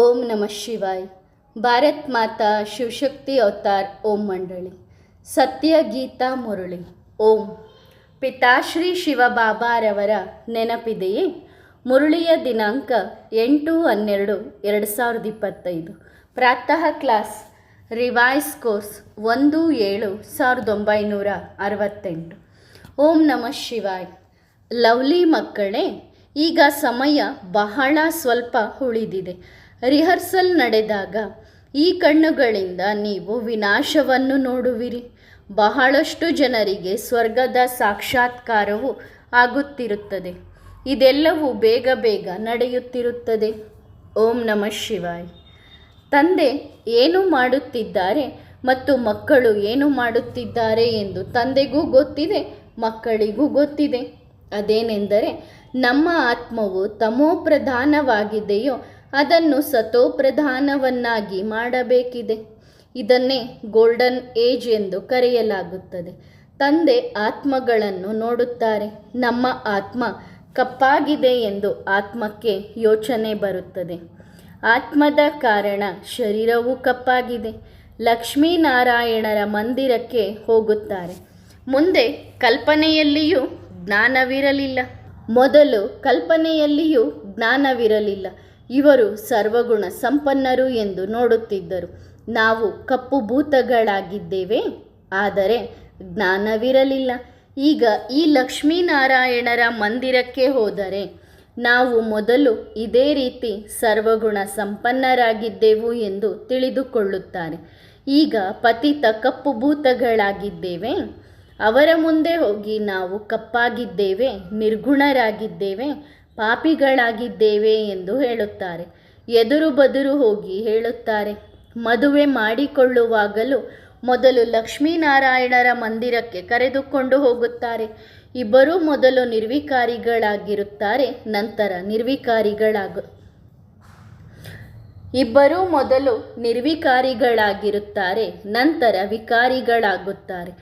ओम नमः शिवाय। भारत माता शिवशक्ति अवतार ओम मंडली सत्य गीता मुरಳಿ ಓಂ ಪಿತಾಶ್ರೀ ಶಿವಬಾಬಾರವರ ನೆನಪಿದೆಯೇ? ಮುರಳಿಯ ದಿನಾಂಕ 8/12/2025. ಪ್ರಾತಃ ಕ್ಲಾಸ್ ರಿವೈಸ್ ಕೋರ್ಸ್ 1/7/1968. ಓಂ ನಮಃ ಶಿವಾಯ್. ಲವ್ಲಿ ಮಕ್ಕಳೇ, ಈಗ ಸಮಯ ಬಹಳ ಸ್ವಲ್ಪ ಉಳಿದಿದೆ. ರಿಹರ್ಸಲ್ ನಡೆದಾಗ ಈ ಕಣ್ಣುಗಳಿಂದ ನೀವು ವಿನಾಶವನ್ನು ನೋಡುವಿರಿ. ಬಹಳಷ್ಟು ಜನರಿಗೆ ಸ್ವರ್ಗದ ಸಾಕ್ಷಾತ್ಕಾರವು ಆಗುತ್ತಿರುತ್ತದೆ. ಇದೆಲ್ಲವೂ ಬೇಗ ಬೇಗ ನಡೆಯುತ್ತಿರುತ್ತದೆ. ಓಂ ನಮಃ ಶಿವಾಯ್. ತಂದೆ ಏನು ಮಾಡುತ್ತಿದ್ದಾರೆ ಮತ್ತು ಮಕ್ಕಳು ಏನು ಮಾಡುತ್ತಿದ್ದಾರೆ ಎಂದು ತಂದೆಗೂ ಗೊತ್ತಿದೆ, ಮಕ್ಕಳಿಗೂ ಗೊತ್ತಿದೆ. ಅದೇನೆಂದರೆ, ನಮ್ಮ ಆತ್ಮವು ತಮೋಪ್ರಧಾನವಾಗಿದೆಯೋ ಅದನ್ನು ಸತೋಪ್ರಧಾನವನ್ನಾಗಿ ಮಾಡಬೇಕಿದೆ. ಇದನ್ನೇ ಗೋಲ್ಡನ್ ಏಜ್ ಎಂದು ಕರೆಯಲಾಗುತ್ತದೆ. ತಂದೆ ಆತ್ಮಗಳನ್ನು ನೋಡುತ್ತಾರೆ. ನಮ್ಮ ಆತ್ಮ ಕಪ್ಪಾಗಿದೆ ಎಂದು ಆತ್ಮಕ್ಕೆ ಯೋಚನೆ ಬರುತ್ತದೆ. ಆತ್ಮದ ಕಾರಣ ಶರೀರವು ಕಪ್ಪಾಗಿದೆ. ಲಕ್ಷ್ಮೀನಾರಾಯಣರ ಮಂದಿರಕ್ಕೆ ಹೋಗುತ್ತಾರೆ. ಮುಂದೆ ಕಲ್ಪನೆಯಲ್ಲಿಯೂ ಜ್ಞಾನವಿರಲಿಲ್ಲ. ಮೊದಲು ಕಲ್ಪನೆಯಲ್ಲಿಯೂ ಜ್ಞಾನವಿರಲಿಲ್ಲ. ಇವರು ಸರ್ವಗುಣ ಸಂಪನ್ನರು ಎಂದು ನೋಡುತ್ತಿದ್ದರು. ನಾವು ಕಪ್ಪು ಭೂತಗಳಾಗಿದ್ದೇವೆ, ಆದರೆ ಜ್ಞಾನವಿರಲಿಲ್ಲ. ಈಗ ಈ ಲಕ್ಷ್ಮೀನಾರಾಯಣರ ಮಂದಿರಕ್ಕೆ ಹೋದರೆ ನಾವು ಮೊದಲು ಇದೇ ರೀತಿ ಸರ್ವಗುಣ ಸಂಪನ್ನರಾಗಿದ್ದೆವು ಎಂದು ತಿಳಿದುಕೊಳ್ಳುತ್ತಾರೆ. ಈಗ ಪತಿತ ಕಪ್ಪು ಭೂತಗಳಾಗಿದ್ದೇವೆ. ಅವರ ಮುಂದೆ ಹೋಗಿ ನಾವು ಕಪ್ಪಾಗಿದ್ದೇವೆ, ನಿರ್ಗುಣರಾಗಿದ್ದೇವೆ, ಪಾಪಿಗಳಾಗಿದ್ದೇವೆ ಎಂದು ಹೇಳುತ್ತಾರೆ. ಎದುರು ಬದುರು ಹೋಗಿ ಹೇಳುತ್ತಾರೆ. ಮದುವೆ ಮಾಡಿಕೊಳ್ಳುವಾಗಲೂ ಮೊದಲು ಲಕ್ಷ್ಮೀನಾರಾಯಣರ ಮಂದಿರಕ್ಕೆ ಕರೆದುಕೊಂಡು ಹೋಗುತ್ತಾರೆ. ಇಬ್ಬರೂ ಮೊದಲು ನಿರ್ವಿಕಾರಿಗಳಾಗಿರುತ್ತಾರೆ, ನಂತರ ವಿಕಾರಿಗಳಾಗುತ್ತಾರೆ.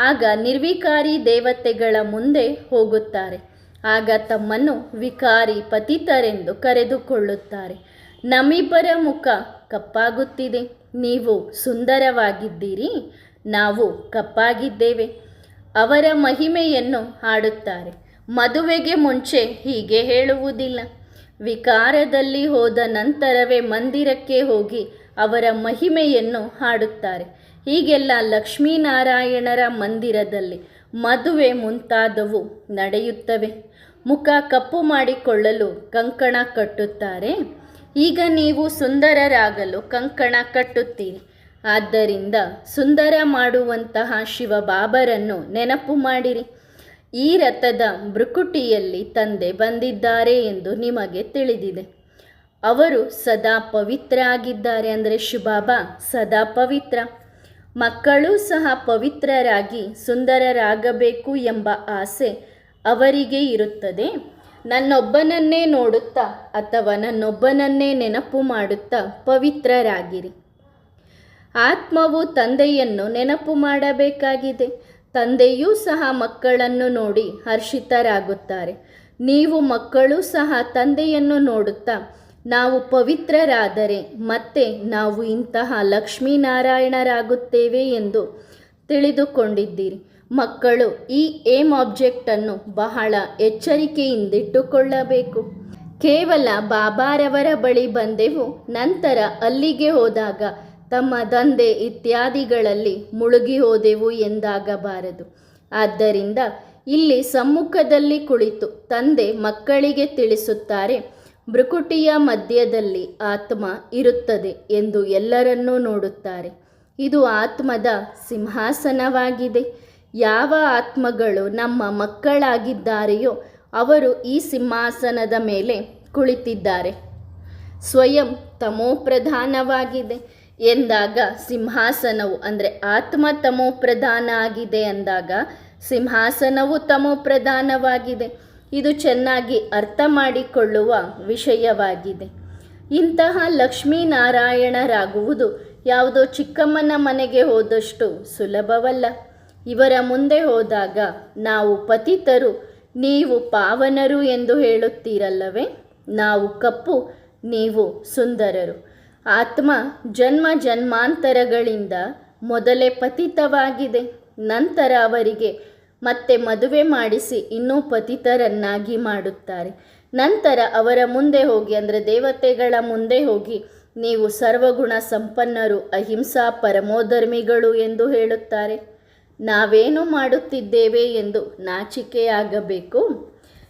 ಆಗ ನಿರ್ವಿಕಾರಿ ದೇವತೆಗಳ ಮುಂದೆ ಹೋಗುತ್ತಾರೆ. ಆಗ ತಮ್ಮನ್ನು ವಿಕಾರಿ ಪತಿತರೆಂದು ಕರೆದುಕೊಳ್ಳುತ್ತಾರೆ. ನಮ್ಮಿಬ್ಬರ ಮುಖ ಕಪ್ಪಾಗುತ್ತಿದೆ. ನೀವು ಸುಂದರವಾಗಿದ್ದೀರಿ, ನಾವು ಕಪ್ಪಾಗಿದ್ದೇವೆ. ಅವರ ಮಹಿಮೆಯನ್ನು ಹಾಡುತ್ತಾರೆ. ಮದುವೆಗೆ ಮುಂಚೆ ಹೀಗೆ ಹೇಳುವುದಿಲ್ಲ. ವಿಕಾರದಲ್ಲಿ ಹೋದ ನಂತರವೇ ಮಂದಿರಕ್ಕೆ ಹೋಗಿ ಅವರ ಮಹಿಮೆಯನ್ನು ಹಾಡುತ್ತಾರೆ. ಹೀಗೆಲ್ಲ ಲಕ್ಷ್ಮೀನಾರಾಯಣರ ಮಂದಿರದಲ್ಲಿ ಮದುವೆ ಮುಂತಾದವು ನಡೆಯುತ್ತವೆ. ಮುಖ ಕಪ್ಪು ಮಾಡಿಕೊಳ್ಳಲು ಕಂಕಣ ಕಟ್ಟುತ್ತಾರೆ. ಈಗ ನೀವು ಸುಂದರರಾಗಲು ಕಂಕಣ ಕಟ್ಟುತ್ತೀರಿ. ಆದ್ದರಿಂದ ಸುಂದರ ಮಾಡುವಂತಹ ಶಿವಬಾಬರನ್ನು ನೆನಪು ಮಾಡಿರಿ. ಈ ರಥದ ಭೃಕುಟಿಯಲ್ಲಿ ತಂದೆ ಬಂದಿದ್ದಾರೆ ಎಂದು ನಿಮಗೆ ತಿಳಿದಿದೆ. ಅವರು ಸದಾ ಪವಿತ್ರ ಆಗಿದ್ದಾರೆ. ಅಂದರೆ ಶಿವಬಾಬಾ ಸದಾ ಪವಿತ್ರ. ಮಕ್ಕಳೂ ಸಹ ಪವಿತ್ರರಾಗಿ ಸುಂದರರಾಗಬೇಕು ಎಂಬ ಆಸೆ ಅವರಿಗೆ ಇರುತ್ತದೆ. ನನ್ನೊಬ್ಬನನ್ನೇ ನೋಡುತ್ತಾ ಅಥವಾ ನನ್ನೊಬ್ಬನನ್ನೇ ನೆನಪು ಮಾಡುತ್ತಾ ಪವಿತ್ರರಾಗಿರಿ. ಆತ್ಮವು ತಂದೆಯನ್ನು ನೆನಪು ಮಾಡಬೇಕಾಗಿದೆ. ತಂದೆಯೂ ಸಹ ಮಕ್ಕಳನ್ನು ನೋಡಿ ಹರ್ಷಿತರಾಗುತ್ತಾರೆ. ನೀವು ಮಕ್ಕಳೂ ಸಹ ತಂದೆಯನ್ನು ನೋಡುತ್ತಾ ನಾವು ಪವಿತ್ರರಾದರೆ ಮತ್ತೆ ನಾವು ಇಂತಹ ಲಕ್ಷ್ಮೀನಾರಾಯಣರಾಗುತ್ತೇವೆ ಎಂದು ತಿಳಿದುಕೊಂಡಿದ್ದೀರಿ. ಮಕ್ಕಳು ಈ ಏಮ್ ಆಬ್ಜೆಕ್ಟನ್ನು ಬಹಳ ಎಚ್ಚರಿಕೆಯಿಂದಿಟ್ಟುಕೊಳ್ಳಬೇಕು. ಕೇವಲ ಬಾಬಾರವರ ಬಳಿ ಬಂದೆವು, ನಂತರ ಅಲ್ಲಿಗೆ ಹೋದಾಗ ತಮ್ಮ ದಂಧೆ ಇತ್ಯಾದಿಗಳಲ್ಲಿ ಮುಳುಗಿ ಹೋದೆವು ಎಂದಾಗಬಾರದು. ಆದ್ದರಿಂದ ಇಲ್ಲಿ ಸಮ್ಮುಖದಲ್ಲಿ ಕುಳಿತು ತಂದೆ ಮಕ್ಕಳಿಗೆ ತಿಳಿಸುತ್ತಾರೆ, ಭೃಕುಟಿಯ ಮಧ್ಯದಲ್ಲಿ ಆತ್ಮ ಇರುತ್ತದೆ ಎಂದು ಎಲ್ಲರನ್ನೂ ನೋಡುತ್ತಾರೆ. ಇದು ಆತ್ಮದ ಸಿಂಹಾಸನವಾಗಿದೆ. ಯಾವ ಆತ್ಮಗಳು ನಮ್ಮ ಮಕ್ಕಳಾಗಿದ್ದಾರೆಯೋ ಅವರು ಈ ಸಿಂಹಾಸನದ ಮೇಲೆ ಕುಳಿತಿದ್ದಾರೆ. ಸ್ವಯಂ ತಮೋಪ್ರಧಾನವಾಗಿದೆ ಎಂದಾಗ ಸಿಂಹಾಸನವು, ಅಂದರೆ ಆತ್ಮ ತಮೋಪ್ರಧಾನ ಆಗಿದೆ ಅಂದಾಗ ಸಿಂಹಾಸನವು ತಮೋಪ್ರಧಾನವಾಗಿದೆ. ಇದು ಚೆನ್ನಾಗಿ ಅರ್ಥ ಮಾಡಿಕೊಳ್ಳುವ ವಿಷಯವಾಗಿದೆ. ಇಂತಹ ಲಕ್ಷ್ಮೀನಾರಾಯಣರಾಗುವುದು ಯಾವುದೋ ಚಿಕ್ಕಮ್ಮನ ಮನೆಗೆ ಹೋದಷ್ಟು ಸುಲಭವಲ್ಲ. ಇವರ ಮುಂದೆ ಹೋದಾಗ ನಾವು ಪತಿತರು, ನೀವು ಪಾವನರು ಎಂದು ಹೇಳುತ್ತೀರಲ್ಲವೇ? ನಾವು ಕಪ್ಪು, ನೀವು ಸುಂದರರು. ಆತ್ಮ ಜನ್ಮ ಜನ್ಮಾಂತರಗಳಿಂದ ಮೊದಲೇ ಪತಿತವಾಗಿದೆ. ನಂತರ ಅವರಿಗೆ ಮತ್ತೆ ಮದುವೆ ಮಾಡಿಸಿ ಇನ್ನೂ ಪತಿತರನ್ನಾಗಿ ಮಾಡುತ್ತಾರೆ. ನಂತರ ಅವರ ಮುಂದೆ ಹೋಗಿ, ಅಂದರೆ ದೇವತೆಗಳ ಮುಂದೆ ಹೋಗಿ, ನೀವು ಸರ್ವಗುಣ ಸಂಪನ್ನರು, ಅಹಿಂಸಾ ಪರಮೋಧರ್ಮಿಗಳು ಎಂದು ಹೇಳುತ್ತಾರೆ. ನಾವೇನು ಮಾಡುತ್ತಿದ್ದೇವೆ ಎಂದು ನಾಚಿಕೆಯಾಗಬೇಕು.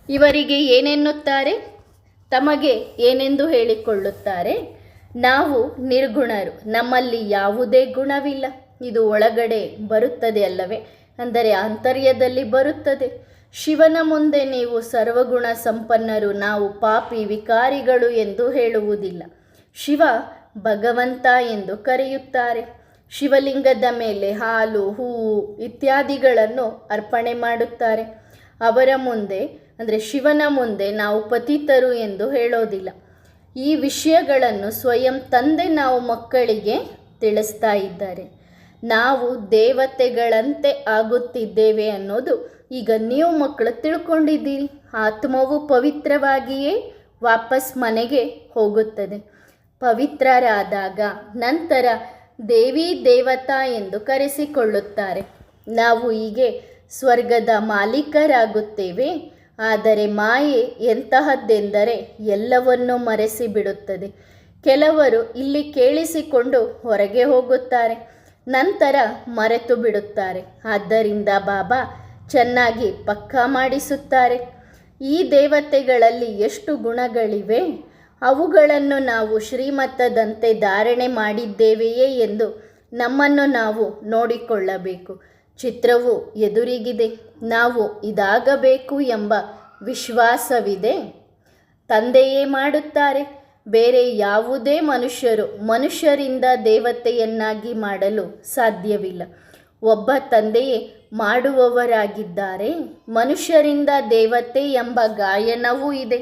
ಇವರಿಗೆ ಏನೆನ್ನುತ್ತಾರೆ? ತಮಗೆ ಏನೆಂದು ಹೇಳಿಕೊಳ್ಳುತ್ತಾರೆ? ನಾವು ನಿರ್ಗುಣರು, ನಮ್ಮಲ್ಲಿ ಯಾವುದೇ ಗುಣವಿಲ್ಲ. ಇದು ಒಳಗಡೆ ಬರುತ್ತದೆ ಅಲ್ಲವೇ, ಅಂದರೆ ಆಂತರ್ಯದಲ್ಲಿ ಬರುತ್ತದೆ. ಶಿವನ ಮುಂದೆ ನೀವು ಸರ್ವಗುಣ ಸಂಪನ್ನರು, ನಾವು ಪಾಪಿ ವಿಕಾರಿಗಳು ಎಂದು ಹೇಳುವುದಿಲ್ಲ. ಶಿವ ಭಗವಂತ ಎಂದು ಕರೆಯುತ್ತಾರೆ. ಶಿವಲಿಂಗದ ಮೇಲೆ ಹಾಲು, ಹೂವು ಇತ್ಯಾದಿಗಳನ್ನು ಅರ್ಪಣೆ ಮಾಡುತ್ತಾರೆ. ಅವರ ಮುಂದೆ, ಅಂದರೆ ಶಿವನ ಮುಂದೆ ನಾವು ಪತಿತರು ಎಂದು ಹೇಳೋದಿಲ್ಲ. ಈ ವಿಷಯಗಳನ್ನು ಸ್ವಯಂ ತಂದೆ ನಾವು ಮಕ್ಕಳಿಗೆ ತಿಳಿಸ್ತಾ ಇದ್ದಾರೆ. ನಾವು ದೇವತೆಗಳಂತೆ ಆಗುತ್ತಿದ್ದೇವೆ ಅನ್ನೋದು ಈಗ ನೀವು ಮಕ್ಕಳು ತಿಳ್ಕೊಂಡಿದ್ದೀರಿ. ಆತ್ಮವು ಪವಿತ್ರವಾಗಿಯೇ ವಾಪಸ್ ಮನೆಗೆ ಹೋಗುತ್ತದೆ. ಪವಿತ್ರರಾದಾಗ ನಂತರ ದೇವಿ ದೇವತಾ ಎಂದು ಕರೆಸಿಕೊಳ್ಳುತ್ತಾರೆ. ನಾವು ಹೀಗೆ ಸ್ವರ್ಗದ ಮಾಲೀಕರಾಗುತ್ತೇವೆ. ಆದರೆ ಮಾಯೆ ಎಂತಹದ್ದೆಂದರೆ ಎಲ್ಲವನ್ನೂ ಮರೆಸಿಬಿಡುತ್ತದೆ. ಕೆಲವರು ಇಲ್ಲಿ ಕೇಳಿಸಿಕೊಂಡು ಹೊರಗೆ ಹೋಗುತ್ತಾರೆ, ನಂತರ ಮರೆತು ಬಿಡುತ್ತಾರೆ. ಆದ್ದರಿಂದ ಬಾಬಾ ಚೆನ್ನಾಗಿ ಪಕ್ಕಾ ಮಾಡಿಸುತ್ತಾರೆ. ಈ ದೇವತೆಗಳಲ್ಲಿ ಎಷ್ಟು ಗುಣಗಳಿವೆ, ಅವುಗಳನ್ನು ನಾವು ಶ್ರೀಮತದಂತೆ ಧಾರಣೆ ಮಾಡಿದ್ದೇವೆಯೇ ಎಂದು ನಮ್ಮನ್ನು ನಾವು ನೋಡಿಕೊಳ್ಳಬೇಕು. ಚಿತ್ರವು ಎದುರಿಗಿದೆ. ನಾವು ಇದಾಗಬೇಕು ಎಂಬ ವಿಶ್ವಾಸವಿದೆ. ತಂದೆಯೇ ಮಾಡುತ್ತಾರೆ. ಬೇರೆ ಯಾವುದೇ ಮನುಷ್ಯರಿಂದ ದೇವತೆಯನ್ನಾಗಿ ಮಾಡಲು ಸಾಧ್ಯವಿಲ್ಲ. ಒಬ್ಬ ತಂದೆಯೇ ಮಾಡುವವರಾಗಿದ್ದಾರೆ. ಮನುಷ್ಯರಿಂದ ದೇವತೆ ಎಂಬ ಗಾಯನವೂ ಇದೆ.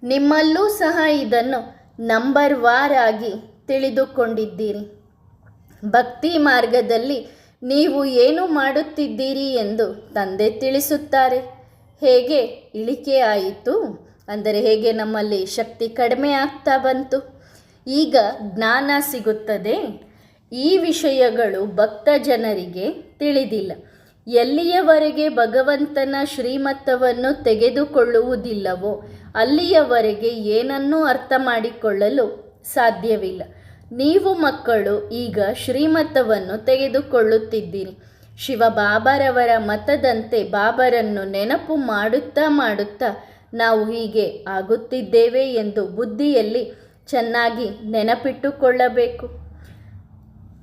ನಿಮ್ಮಲ್ಲೂ ಸಹ ಇದನ್ನು ನಂಬರ್ ವಾರ್ ಆಗಿ ತಿಳಿದುಕೊಂಡಿದ್ದೀರಿ. ಭಕ್ತಿ ಮಾರ್ಗದಲ್ಲಿ ನೀವು ಏನು ಮಾಡುತ್ತಿದ್ದೀರಿ ಎಂದು ತಂದೆ ತಿಳಿಸುತ್ತಾರೆ. ಹೇಗೆ ಇಳಿಕೆ ಆಯಿತು, ಅಂದರೆ ಹೇಗೆ ನಮ್ಮಲ್ಲಿ ಶಕ್ತಿ ಕಡಿಮೆ ಆಗ್ತಾ ಬಂತು, ಈಗ ಜ್ಞಾನ ಸಿಗುತ್ತದೆ. ಈ ವಿಷಯಗಳು ಭಕ್ತ ಜನರಿಗೆ ತಿಳಿದಿಲ್ಲ. ಎಲ್ಲಿಯವರೆಗೆ ಭಗವಂತನ ಶ್ರೀಮತವನ್ನು ತೆಗೆದುಕೊಳ್ಳುವುದಿಲ್ಲವೋ ಅಲ್ಲಿಯವರೆಗೆ ಏನನ್ನೂ ಅರ್ಥ ಮಾಡಿಕೊಳ್ಳಲು ಸಾಧ್ಯವಿಲ್ಲ. ನೀವು ಮಕ್ಕಳು ಈಗ ಶ್ರೀಮತವನ್ನು ತೆಗೆದುಕೊಳ್ಳುತ್ತಿದ್ದೀರಿ. ಶಿವ ಬಾಬರವರ ಮತದಂತೆ ಬಾಬರನ್ನು ನೆನಪು ಮಾಡುತ್ತಾ ನಾವು ಹೀಗೆ ಆಗುತ್ತಿದ್ದೇವೆ ಎಂದು ಬುದ್ಧಿಯಲ್ಲಿ ಚೆನ್ನಾಗಿ ನೆನಪಿಟ್ಟುಕೊಳ್ಳಬೇಕು.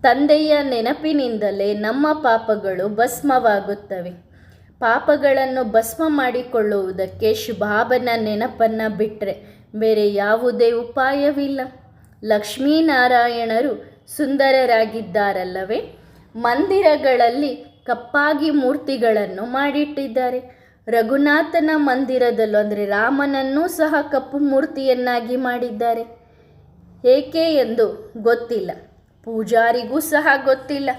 ತಂದೆಯ ನೆನಪಿನಿಂದಲೇ ನಮ್ಮ ಪಾಪಗಳು ಭಸ್ಮವಾಗುತ್ತವೆ. ಪಾಪಗಳನ್ನು ಭಸ್ಮ ಮಾಡಿಕೊಳ್ಳುವುದಕ್ಕೆ ಬಾಬನ ನೆನಪನ್ನು ಬಿಟ್ಟರೆ ಬೇರೆ ಯಾವುದೇ ಉಪಾಯವಿಲ್ಲ. ಲಕ್ಷ್ಮೀನಾರಾಯಣರು ಸುಂದರರಾಗಿದ್ದಾರಲ್ಲವೇ? ಮಂದಿರಗಳಲ್ಲಿ ಕಪ್ಪಾಗಿ ಮೂರ್ತಿಗಳನ್ನು ಮಾಡಿಟ್ಟಿದ್ದಾರೆ. ರಘುನಾಥನ ಮಂದಿರದಲ್ಲೂ, ಅಂದರೆ ರಾಮನನ್ನೂ ಸಹ ಕಪ್ಪು ಮೂರ್ತಿಯನ್ನಾಗಿ ಮಾಡಿದ್ದಾರೆ. ಏಕೆ ಎಂದು ಗೊತ್ತಿಲ್ಲ, ಪೂಜಾರಿಗೂ ಸಹ ಗೊತ್ತಿಲ್ಲ.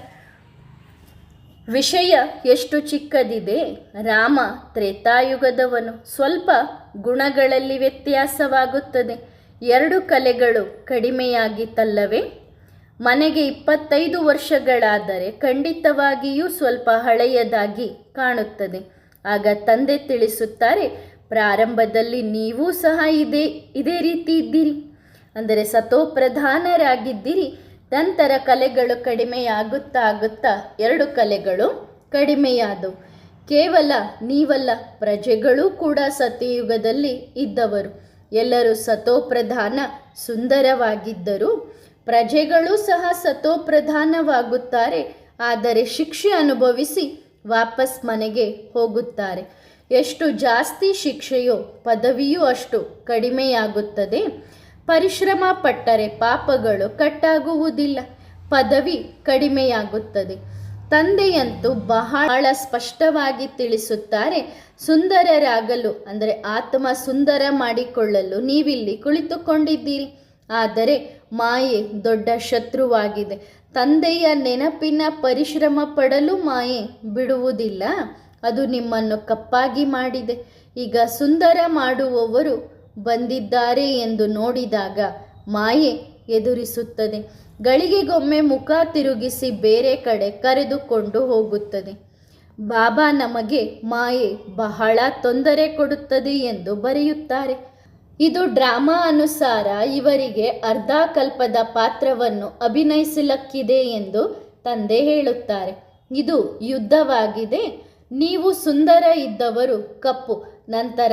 ವಿಷಯ ಎಷ್ಟು ಚಿಕ್ಕದಿದೆ. ರಾಮ ತ್ರೇತಾಯುಗದವನು. ಸ್ವಲ್ಪ ಗುಣಗಳಲ್ಲಿ ವ್ಯತ್ಯಾಸವಾಗುತ್ತದೆ. 2 ಕಲೆಗಳು ಕಡಿಮೆಯಾಗಿತ್ತಲ್ಲವೇ? ಮನೆಗೆ 25 ವರ್ಷಗಳಾದರೆ ಖಂಡಿತವಾಗಿಯೂ ಸ್ವಲ್ಪ ಹಳೆಯದಾಗಿ ಕಾಣುತ್ತದೆ. ಆಗ ತಂದೆ ತಿಳಿಸುತ್ತಾರೆ, ಪ್ರಾರಂಭದಲ್ಲಿ ನೀವೂ ಸಹ ಇದೇ ರೀತಿ ಇದ್ದೀರಿ, ಅಂದರೆ ಸತೋಪ್ರಧಾನರಾಗಿದ್ದೀರಿ. ನಂತರ ಕಲೆಗಳು ಕಡಿಮೆಯಾಗುತ್ತಾ 2 ಕಲೆಗಳು ಕಡಿಮೆಯಾದವು. ಕೇವಲ ನೀವಲ್ಲ, ಪ್ರಜೆಗಳೂ ಕೂಡ ಸತ್ಯಯುಗದಲ್ಲಿ ಇದ್ದವರು. ಎಲ್ಲರೂ ಸತೋಪ್ರಧಾನ ಸುಂದರವಾಗಿದ್ದರು. ಪ್ರಜೆಗಳು ಸಹ ಸತೋಪ್ರಧಾನವಾಗುತ್ತಾರೆ. ಆದರೆ ಶಿಕ್ಷೆ ಅನುಭವಿಸಿ ವಾಪಸ್ ಮನೆಗೆ ಹೋಗುತ್ತಾರೆ. ಎಷ್ಟು ಜಾಸ್ತಿ ಶಿಕ್ಷೆಯೋ ಪದವಿಯೂ ಅಷ್ಟು ಕಡಿಮೆಯಾಗುತ್ತದೆ. ಪರಿಶ್ರಮ ಪಟ್ಟರೆ ಪಾಪಗಳು ಕಟ್ಟಾಗುವುದಿಲ್ಲ, ಪದವಿ ಕಡಿಮೆಯಾಗುತ್ತದೆ. ತಂದೆಯಂತೂ ಬಹಳ ಸ್ಪಷ್ಟವಾಗಿ ತಿಳಿಸುತ್ತಾರೆ, ಸುಂದರರಾಗಲು, ಅಂದರೆ ಆತ್ಮ ಸುಂದರ ಮಾಡಿಕೊಳ್ಳಲು ನೀವಿಲ್ಲಿ ಕುಳಿತುಕೊಂಡಿದ್ದೀರಿ. ಆದರೆ ಮಾಯೆ ದೊಡ್ಡ ಶತ್ರುವಾಗಿದೆ. ತಂದೆಯ ನೆನಪಿನ ಪರಿಶ್ರಮ ಪಡಲು ಮಾಯೆ ಬಿಡುವುದಿಲ್ಲ. ಅದು ನಿಮ್ಮನ್ನು ಕಪ್ಪಾಗಿ ಮಾಡಿದೆ. ಈಗ ಸುಂದರ ಮಾಡುವವರು ಬಂದಿದ್ದಾರೆ ಎಂದು ನೋಡಿದಾಗ ಮಾಯೆ ಎದುರಿಸುತ್ತದೆ. ಗಳಿಗೆಗೊಮ್ಮೆ ಮುಖ ತಿರುಗಿಸಿ ಬೇರೆ ಕಡೆ ಕರೆದುಕೊಂಡು ಹೋಗುತ್ತದೆ. ಬಾಬಾ ನಮಗೆ ಮಾಯೆ ಬಹಳ ತೊಂದರೆ ಕೊಡುತ್ತದೆ ಎಂದು ಬರೆಯುತ್ತಾರೆ. ಇದು ಡ್ರಾಮಾ ಅನುಸಾರ ಇವರಿಗೆ ಅರ್ಧ ಕಲ್ಪದ ಪಾತ್ರವನ್ನು ಅಭಿನಯಿಸಲಿಕ್ಕಿದೆ ಎಂದು ತಂದೆ ಹೇಳುತ್ತಾರೆ. ಇದು ಯುದ್ಧವಾಗಿದೆ. ನೀವು ಸುಂದರ ಇದ್ದವರು ಕಪ್ಪು, ನಂತರ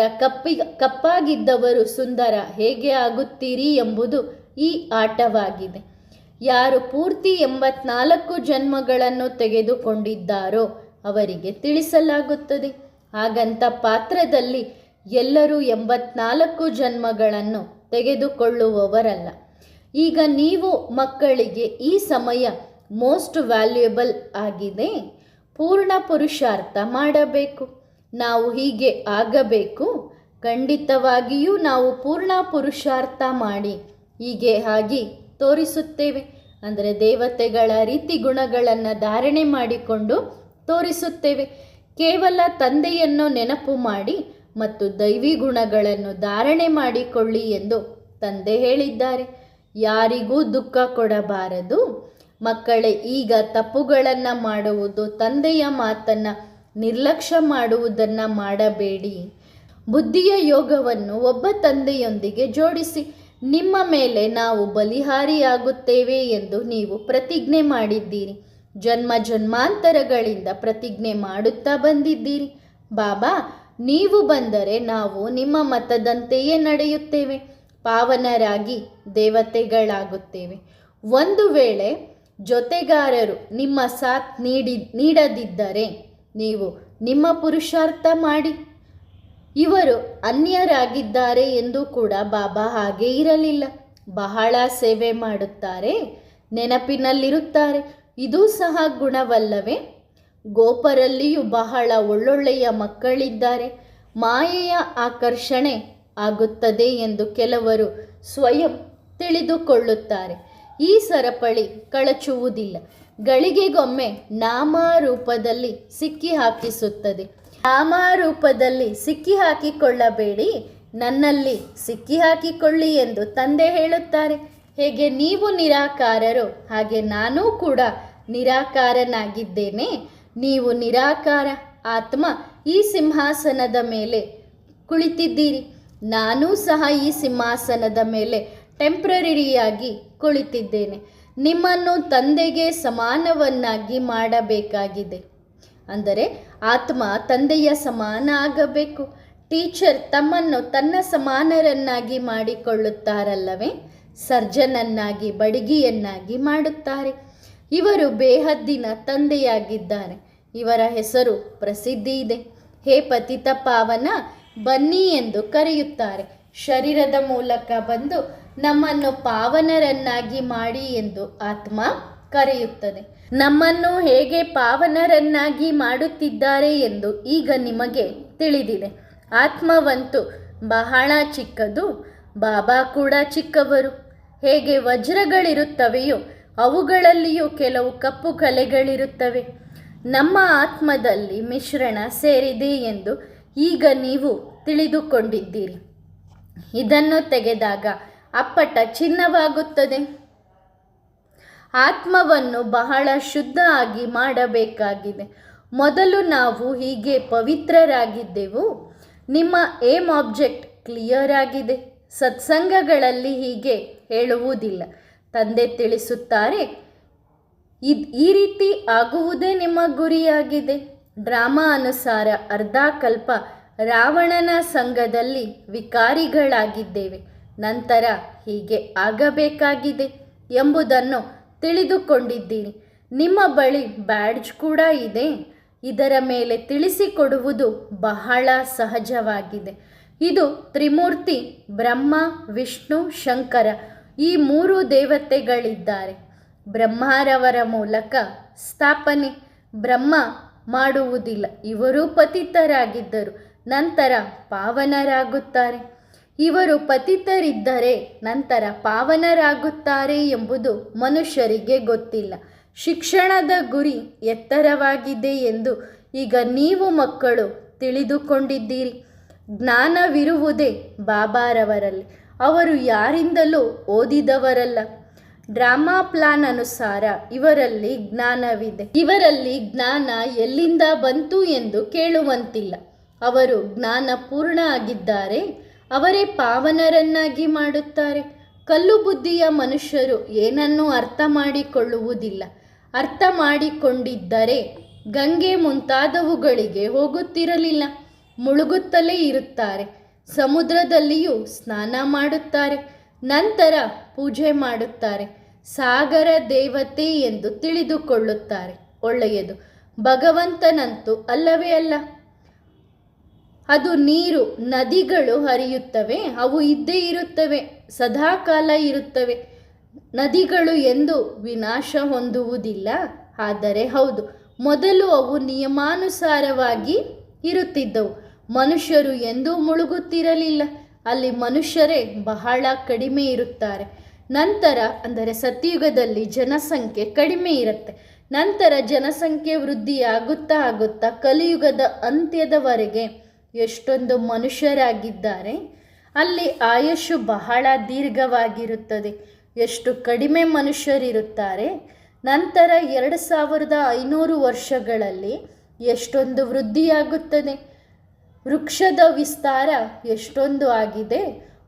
ಕಪ್ಪಾಗಿದ್ದವರು ಸುಂದರ ಹೇಗೆ ಆಗುತ್ತೀರಿ ಎಂಬುದು ಈ ಆಟವಾಗಿದೆ. ಯಾರು ಪೂರ್ತಿ 84 ಜನ್ಮಗಳನ್ನು ತೆಗೆದುಕೊಂಡಿದ್ದಾರೋ ಅವರಿಗೆ ತಿಳಿಸಲಾಗುತ್ತದೆ. ಹಾಗಂತ ಪಾತ್ರದಲ್ಲಿ ಎಲ್ಲರೂ 84 ಜನ್ಮಗಳನ್ನು ತೆಗೆದುಕೊಳ್ಳುವವರಲ್ಲ. ಈಗ ನೀವು ಮಕ್ಕಳಿಗೆ ಈ ಸಮಯ ಮೋಸ್ಟ್ ವ್ಯಾಲ್ಯೂಯಬಲ್ ಆಗಿದೆ. ಪೂರ್ಣ ಪುರುಷಾರ್ಥ ಮಾಡಬೇಕು. ನಾವು ಹೀಗೆ ಆಗಬೇಕು. ಖಂಡಿತವಾಗಿಯೂ ನಾವು ಪೂರ್ಣ ಪುರುಷಾರ್ಥ ಮಾಡಿ ಹೀಗೆ ಆಗಿ ತೋರಿಸುತ್ತೇವೆ. ಅಂದರೆ ದೇವತೆಗಳ ರೀತಿ ಗುಣಗಳನ್ನು ಧಾರಣೆ ಮಾಡಿಕೊಂಡು ತೋರಿಸುತ್ತೇವೆ. ಕೇವಲ ತಂದೆಯನ್ನು ನೆನಪು ಮಾಡಿ ಮತ್ತು ದೈವಿ ಗುಣಗಳನ್ನು ಧಾರಣೆ ಮಾಡಿಕೊಳ್ಳಿ ಎಂದು ತಂದೆ ಹೇಳಿದ್ದಾರೆ. ಯಾರಿಗೂ ದುಃಖ ಕೊಡಬಾರದು. ಮಕ್ಕಳೇ, ಈಗ ತಪ್ಪುಗಳನ್ನು ಮಾಡುವುದು, ತಂದೆಯ ಮಾತನ್ನು ನಿರ್ಲಕ್ಷ್ಯ ಮಾಡುವುದನ್ನು ಮಾಡಬೇಡಿ. ಬುದ್ಧಿಯ ಯೋಗವನ್ನು ಒಬ್ಬ ತಂದೆಯೊಂದಿಗೆ ಜೋಡಿಸಿ. ನಿಮ್ಮ ಮೇಲೆ ನಾವು ಬಲಿಹಾರಿಯಾಗುತ್ತೇವೆ ಎಂದು ನೀವು ಪ್ರತಿಜ್ಞೆ ಮಾಡಿದ್ದೀರಿ. ಜನ್ಮ ಜನ್ಮಾಂತರಗಳಿಂದ ಪ್ರತಿಜ್ಞೆ ಮಾಡುತ್ತಾ ಬಂದಿದ್ದೀರಿ. ಬಾಬಾ, ನೀವು ಬಂದರೆ ನಾವು ನಿಮ್ಮ ಮತದಂತೆಯೇ ನಡೆಯುತ್ತೇವೆ, ಪಾವನರಾಗಿ ದೇವತೆಗಳಾಗುತ್ತೇವೆ. ಒಂದು ವೇಳೆ ಜೊತೆಗಾರರು ನಿಮ್ಮ ಸಾಥ್ ನೀಡದಿದ್ದರೆ ನೀವು ನಿಮ್ಮ ಪುರುಷಾರ್ಥ ಮಾಡಿ. ಇವರು ಅನ್ಯರಾಗಿದ್ದಾರೆ ಎಂದು ಕೂಡ ಬಾಬಾ ಹಾಗೆ ಇರಲಿಲ್ಲ. ಬಹಳ ಸೇವೆ ಮಾಡುತ್ತಾರೆ, ನೆನಪಿನಲ್ಲಿರುತ್ತಾರೆ. ಇದೂ ಸಹ ಗುಣವಲ್ಲವೇ? ಗೋಪರಲ್ಲಿಯೂ ಬಹಳ ಒಳ್ಳೊಳ್ಳೆಯ ಮಕ್ಕಳಿದ್ದಾರೆ. ಮಾಯೆಯ ಆಕರ್ಷಣೆ ಆಗುತ್ತದೆ ಎಂದು ಕೆಲವರು ಸ್ವಯಂ ತಿಳಿದುಕೊಳ್ಳುತ್ತಾರೆ. ಈ ಸರಪಳಿ ಕಳಚುವುದಿಲ್ಲ. ಗಳಿಗೆಗೊಮ್ಮೆ ನಾಮರೂಪದಲ್ಲಿ ಸಿಕ್ಕಿ ಹಾಕಿಸುತ್ತದೆ. ನಾಮರೂಪದಲ್ಲಿ ಸಿಕ್ಕಿ ಹಾಕಿಕೊಳ್ಳಬೇಡಿ, ನನ್ನಲ್ಲಿ ಸಿಕ್ಕಿ ಹಾಕಿಕೊಳ್ಳಿ ಎಂದು ತಂದೆ ಹೇಳುತ್ತಾರೆ. ಹೇಗೆ ನೀವು ನಿರಾಕಾರರು ಹಾಗೆ ನಾನೂ ಕೂಡ ನಿರಾಕಾರನಾಗಿದ್ದೇನೆ. ನೀವು ನಿರಾಕಾರ ಆತ್ಮ ಈ ಸಿಂಹಾಸನದ ಮೇಲೆ ಕುಳಿತಿದ್ದೀರಿ. ನಾನೂ ಸಹ ಈ ಸಿಂಹಾಸನದ ಮೇಲೆ ಟೆಂಪ್ರರಿಯಾಗಿ ಕುಳಿತಿದ್ದೇನೆ. ನಿಮ್ಮನ್ನು ತಂದೆಗೆ ಸಮಾನವನ್ನಾಗಿ ಮಾಡಬೇಕಾಗಿದೆ. ಅಂದರೆ ಆತ್ಮ ತಂದೆಯ ಸಮಾನ ಆಗಬೇಕು. ಟೀಚರ್ ತಮ್ಮನ್ನು ತನ್ನ ಸಮಾನರನ್ನಾಗಿ ಮಾಡಿಕೊಳ್ಳುತ್ತಾರಲ್ಲವೇ? ಸರ್ಜನನ್ನಾಗಿ, ಬಡಗಿಯನ್ನಾಗಿ ಮಾಡುತ್ತಾರೆ. ಇವರು ಬೇಹದ್ದಿನ ತಂದೆಯಾಗಿದ್ದಾರೆ. ಇವರ ಹೆಸರು ಪ್ರಸಿದ್ಧಿ ಇದೆ. ಹೇ ಪತಿತ ಪಾವನ, ಬನ್ನಿ ಎಂದು ಕರೆಯುತ್ತಾರೆ. ಶರೀರದ ಮೂಲಕ ಬಂದು ನಮ್ಮನ್ನು ಪಾವನರನ್ನಾಗಿ ಮಾಡಿ ಎಂದು ಆತ್ಮ ಕರೆಯುತ್ತದೆ. ನಮ್ಮನ್ನು ಹೇಗೆ ಪಾವನರನ್ನಾಗಿ ಮಾಡುತ್ತಿದ್ದಾರೆ ಎಂದು ಈಗ ನಿಮಗೆ ತಿಳಿದಿದೆ. ಆತ್ಮವಂತೂ ಬಹಳ ಚಿಕ್ಕದು, ಬಾಬಾ ಕೂಡ ಚಿಕ್ಕವರು. ಹೇಗೆ ವಜ್ರಗಳಿರುತ್ತವೆಯೋ ಅವುಗಳಲ್ಲಿಯೂ ಕೆಲವು ಕಪ್ಪು ಕಲೆಗಳಿರುತ್ತವೆ. ನಮ್ಮ ಆತ್ಮದಲ್ಲಿ ಮಿಶ್ರಣ ಸೇರಿದೆ ಎಂದು ಈಗ ನೀವು ತಿಳಿದುಕೊಂಡಿದ್ದೀರಿ. ಇದನ್ನು ತೆಗೆದಾಗ ಅಪ್ಪಟ ಚಿನ್ನವಾಗುತ್ತದೆ. ಆತ್ಮವನ್ನು ಬಹಳ ಶುದ್ಧ ಆಗಿ ಮಾಡಬೇಕಾಗಿದೆ. ಮೊದಲು ನಾವು ಹೀಗೆ ಪವಿತ್ರರಾಗಿದ್ದೆವು. ನಿಮ್ಮ ಏಮ್ ಆಬ್ಜೆಕ್ಟ್ ಕ್ಲಿಯರ್ ಆಗಿದೆ. ಸತ್ಸಂಗಗಳಲ್ಲಿ ಹೀಗೆ ಹೇಳುವುದಿಲ್ಲ. ತಂದೆ ತಿಳಿಸುತ್ತಾರೆ, ಈ ರೀತಿ ಆಗುವುದೇ ನಿಮ್ಮ ಗುರಿಯಾಗಿದೆ. ಡ್ರಾಮಾ ಅನುಸಾರ ಅರ್ಧ ಕಲ್ಪ ರಾವಣನ ಸಂಘದಲ್ಲಿ ವಿಕಾರಿಗಳಾಗಿದ್ದೇವೆ. ನಂತರ ಹೀಗೆ ಆಗಬೇಕಾಗಿದೆ ಎಂಬುದನ್ನು ತಿಳಿದುಕೊಂಡಿದ್ದೀರಿ. ನಿಮ್ಮ ಬಳಿ ಬ್ಯಾಡ್ಜ್ ಕೂಡ ಇದೆ. ಇದರ ಮೇಲೆ ತಿಳಿಸಿಕೊಡುವುದು ಬಹಳ ಸಹಜವಾಗಿದೆ. ಇದು ತ್ರಿಮೂರ್ತಿ ಬ್ರಹ್ಮ, ವಿಷ್ಣು, ಶಂಕರ ಈ 3 ದೇವತೆಗಳಿದ್ದಾರೆ. ಬ್ರಹ್ಮರವರ ಮೂಲಕ ಸ್ಥಾಪನೆ. ಬ್ರಹ್ಮ ಮಾಡುವುದಿಲ್ಲ. ಇವರು ಪತಿತರಾಗಿದ್ದರು, ನಂತರ ಪಾವನರಾಗುತ್ತಾರೆ. ಇವರು ಪತಿತರಿದ್ದರೆ ನಂತರ ಪಾವನರಾಗುತ್ತಾರೆ ಎಂಬುದು ಮನುಷ್ಯರಿಗೆ ಗೊತ್ತಿಲ್ಲ. ಶಿಕ್ಷಣದ ಗುರಿ ಎತ್ತರವಾಗಿದೆ ಎಂದು ಈಗ ನೀವು ಮಕ್ಕಳು ತಿಳಿದುಕೊಂಡಿದ್ದೀರಿ. ಜ್ಞಾನವಿರುವುದೇ ಬಾಬಾರವರಲ್ಲಿ. ಅವರು ಯಾರಿಂದಲೂ ಓದಿದವರಲ್ಲ. ಡ್ರಾಮಾ ಪ್ಲಾನ್ ಅನುಸಾರ ಇವರಲ್ಲಿ ಜ್ಞಾನವಿದೆ. ಇವರಲ್ಲಿ ಜ್ಞಾನ ಎಲ್ಲಿಂದ ಬಂತು ಎಂದು ಕೇಳುವಂತಿಲ್ಲ. ಅವರು ಜ್ಞಾನ ಪೂರ್ಣ ಆಗಿದ್ದಾರೆ. ಅವರೇ ಪಾವನರನ್ನಾಗಿ ಮಾಡುತ್ತಾರೆ. ಕಲ್ಲು ಬುದ್ಧಿಯ ಮನುಷ್ಯರು ಏನನ್ನೂ ಅರ್ಥ ಮಾಡಿಕೊಳ್ಳುವುದಿಲ್ಲ. ಅರ್ಥ ಮಾಡಿಕೊಂಡಿದ್ದರೆ ಗಂಗೆ ಮುಂತಾದವುಗಳಿಗೆ ಹೋಗುತ್ತಿರಲಿಲ್ಲ. ಮುಳುಗುತ್ತಲೇ ಇರುತ್ತಾರೆ. ಸಮುದ್ರದಲ್ಲಿಯೂ ಸ್ನಾನ ಮಾಡುತ್ತಾರೆ. ನಂತರ ಪೂಜೆ ಮಾಡುತ್ತಾರೆ. ಸಾಗರ ದೇವತೆ ಎಂದು ತಿಳಿದುಕೊಳ್ಳುತ್ತಾರೆ. ಒಳ್ಳೆಯದು. ಭಗವಂತನಂತೂ ಅಲ್ಲವೇ ಅಲ್ಲ. ಅದು ನೀರು, ನದಿಗಳು ಹರಿಯುತ್ತವೆ. ಅವು ಇದ್ದೇ ಇರುತ್ತವೆ, ಸದಾಕಾಲ ಇರುತ್ತವೆ. ನದಿಗಳು ಎಂದು ವಿನಾಶ ಹೊಂದುವುದಿಲ್ಲ. ಆದರೆ ಹೌದು, ಮೊದಲು ಅವು ನಿಯಮಾನುಸಾರವಾಗಿ ಇರುತ್ತಿದ್ದವು. ಮನುಷ್ಯರು ಎಂದೂ ಮುಳುಗುತ್ತಿರಲಿಲ್ಲ. ಅಲ್ಲಿ ಮನುಷ್ಯರೇ ಬಹಳ ಕಡಿಮೆ ಇರುತ್ತಾರೆ. ನಂತರ ಅಂದರೆ ಸತ್ಯುಗದಲ್ಲಿ ಜನಸಂಖ್ಯೆ ಕಡಿಮೆ ಇರುತ್ತೆ. ನಂತರ ಜನಸಂಖ್ಯೆ ವೃದ್ಧಿಯಾಗುತ್ತಾ ಆಗುತ್ತಾ ಕಲಿಯುಗದ ಅಂತ್ಯದವರೆಗೆ ಎಷ್ಟೊಂದು ಮನುಷ್ಯರಾಗಿದ್ದಾರೆ. ಅಲ್ಲಿ ಆಯುಷು ಬಹಳ ದೀರ್ಘವಾಗಿರುತ್ತದೆ. ಎಷ್ಟು ಕಡಿಮೆ ಮನುಷ್ಯರಿರುತ್ತಾರೆ. ನಂತರ 2500 ವರ್ಷಗಳಲ್ಲಿ ಎಷ್ಟೊಂದು ವೃದ್ಧಿಯಾಗುತ್ತದೆ. ವೃಕ್ಷದ ವಿಸ್ತಾರ ಎಷ್ಟೊಂದು ಆಗಿದೆ.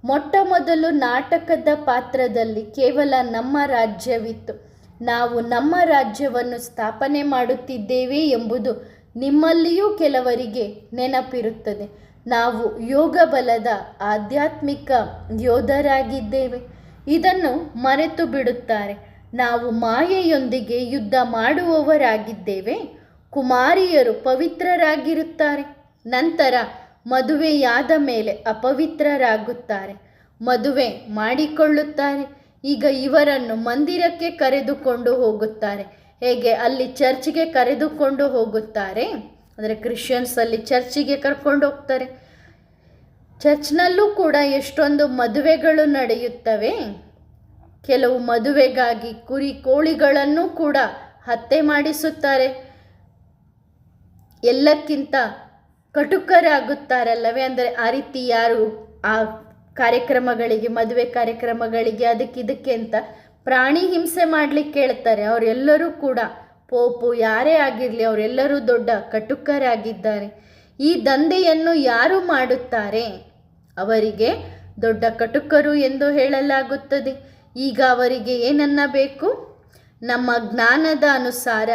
ಮೊಟ್ಟ ಮೊದಲು ನಾಟಕದ ಪಾತ್ರದಲ್ಲಿ ಕೇವಲ ನಮ್ಮ ರಾಜ್ಯವಿತ್ತು. ನಾವು ನಮ್ಮ ರಾಜ್ಯವನ್ನು ಸ್ಥಾಪನೆ ಮಾಡುತ್ತಿದ್ದೇವೆ ಎಂಬುದು ನಿಮ್ಮಲ್ಲಿಯೂ ಕೆಲವರಿಗೆ ನೆನಪಿರುತ್ತದೆ. ನಾವು ಯೋಗ ಬಲದ ಆಧ್ಯಾತ್ಮಿಕ ಯೋಧರಾಗಿದ್ದೇವೆ. ಇದನ್ನು ಮರೆತು ಬಿಡುತ್ತಾರೆ. ನಾವು ಮಾಯೆಯೊಂದಿಗೆ ಯುದ್ಧ ಮಾಡುವವರಾಗಿದ್ದೇವೆ. ಕುಮಾರಿಯರು ಪವಿತ್ರರಾಗಿರುತ್ತಾರೆ. ನಂತರ ಮದುವೆಯಾದ ಮೇಲೆ ಅಪವಿತ್ರರಾಗುತ್ತಾರೆ. ಮದುವೆ ಮಾಡಿಕೊಳ್ಳುತ್ತಾರೆ. ಈಗ ಇವರನ್ನು ಮಂದಿರಕ್ಕೆ ಕರೆದುಕೊಂಡು ಹೋಗುತ್ತಾರೆ. ಹೇಗೆ ಅಲ್ಲಿ ಚರ್ಚ್ಗೆ ಕರೆದುಕೊಂಡು ಹೋಗುತ್ತಾರೆ, ಅಂದರೆ ಕ್ರಿಶ್ಚಿಯನ್ಸ್ ಅಲ್ಲಿ ಚರ್ಚಿಗೆ ಕರ್ಕೊಂಡು ಹೋಗ್ತಾರೆ. ಚರ್ಚ್ನಲ್ಲೂ ಕೂಡ ಎಷ್ಟೊಂದು ಮದುವೆಗಳು ನಡೆಯುತ್ತವೆ. ಕೆಲವು ಮದುವೆಗಾಗಿ ಕುರಿ ಕೋಳಿಗಳನ್ನು ಕೂಡ ಹತ್ಯೆ ಮಾಡಿಸುತ್ತಾರೆ. ಎಲ್ಲಕ್ಕಿಂತ ಕಟುಕರಾಗುತ್ತಾರಲ್ಲವೇ, ಅಂದರೆ ಆ ರೀತಿ ಯಾರು ಆ ಕಾರ್ಯಕ್ರಮಗಳಿಗೆ, ಮದುವೆ ಕಾರ್ಯಕ್ರಮಗಳಿಗೆ ಅದಕ್ಕಿದಕ್ಕೆ ಅಂತ ಪ್ರಾಣಿ ಹಿಂಸೆ ಮಾಡಲಿಕ್ಕೆ ಹೇಳ್ತಾರೆ. ಅವರೆಲ್ಲರೂ ಕೂಡ ಪೋಪು ಯಾರೇ ಆಗಿರಲಿ ಅವರೆಲ್ಲರೂ ದೊಡ್ಡ ಕಟುಕರಾಗಿದ್ದಾರೆ. ಈ ದಂಧೆಯನ್ನು ಯಾರು ಮಾಡುತ್ತಾರೆ ಅವರಿಗೆ ದೊಡ್ಡ ಕಟುಕರು ಎಂದು ಹೇಳಲಾಗುತ್ತದೆ. ಈಗ ಅವರಿಗೆ ಏನನ್ನಬೇಕು? ನಮ್ಮ ಜ್ಞಾನದ ಅನುಸಾರ